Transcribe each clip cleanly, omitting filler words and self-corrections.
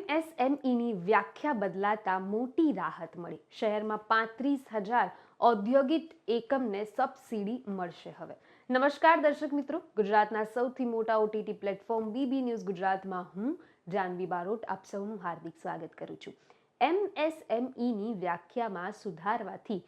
એમએસએમઈની વ્યાખ્યા બદલાતા મોટી રાહત મળી. શહેરમાં 35,000 ઔદ્યોગિક એકમને સબસિડી મળશે હવે. નમસ્કાર દર્શક મિત્રો, ગુજરાતના સૌથી મોટા ઓટીટી પ્લેટફોર્મ બીબી ન્યૂઝ ગુજરાતમાં હું જાનવી બારોટ આપ સૌનું હાર્દિક સ્વાગત કરું છું. એમએસએમઈની વ્યાખ્યામાં સુધારવાથી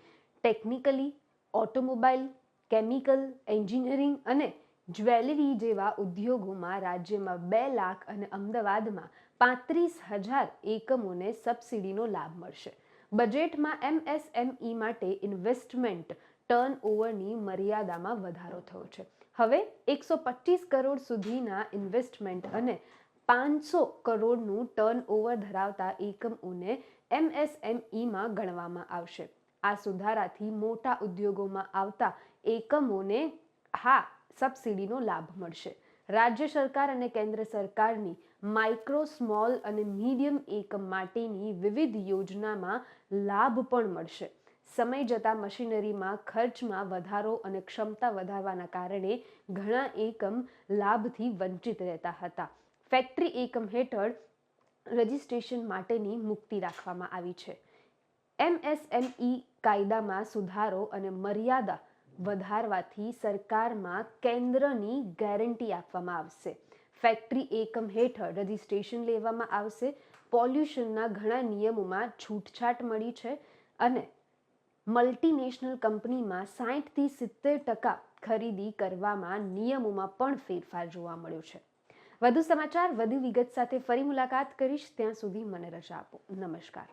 ટેકનિકલી, ઓટોમોબાઈલ, કેમિકલ, એન્જિનિયરિંગ અને જ્વેલરી જેવા ઉદ્યોગોમાં રાજ્યમાં 2 લાખ અને અમદાવાદમાં 35,000 એકમોને સબસિડીનો લાભ મળશે. બજેટમાં એમએસએમઈ માટે ઇન્વેસ્ટમેન્ટ ટર્નઓવરની મર્યાદામાં વધારો થયો છે. હવે 125 કરોડ સુધીના ઇન્વેસ્ટમેન્ટ અને 500 કરોડનું ટર્નઓવર ધરાવતા એકમોને એમએસએમઈમાં ગણવામાં આવશે. આ સુધારાથી મોટા ઉદ્યોગોમાં આવતા એકમોને સબસિડીનો લાભ મળશે. રાજ્ય સરકાર અને કેન્દ્ર સરકારની માઇક્રો, સ્મોલ અને મીડિયમ એકમ માટેની વિવિધ યોજનામાં લાભ પણ મળશે. સમય જતાં મશીનરીમાં ખર્ચમાં વધારો અને ક્ષમતા વધારવાના કારણે ઘણા એકમ લાભથી વંચિત રહેતા હતા. ફેક્ટરી એકમ હેઠળ રજિસ્ટ્રેશન માટેની મુક્તિ રાખવામાં આવી છે. એમએસએમઈ કાયદામાં સુધારો અને મર્યાદા વધારવાથી સરકારમાં કેન્દ્રની ગેરંટી આપવામાં આવશે. ફેક્ટરી એકમ હેઠળ રજિસ્ટ્રેશન લેવામાં આવશે. પોલ્યુશનના ઘણા નિયમોમાં છૂટછાટ મળી છે અને મલ્ટીનેશનલ કંપનીમાં 60 થી 70% ખરીદી કરવામાં નિયમોમાં પણ ફેરફાર જોવા મળ્યો છે. વધુ સમાચાર, વધુ વિગત સાથે ફરી મુલાકાત કરીશ. ત્યાં સુધી મને રજા આપો. નમસ્કાર.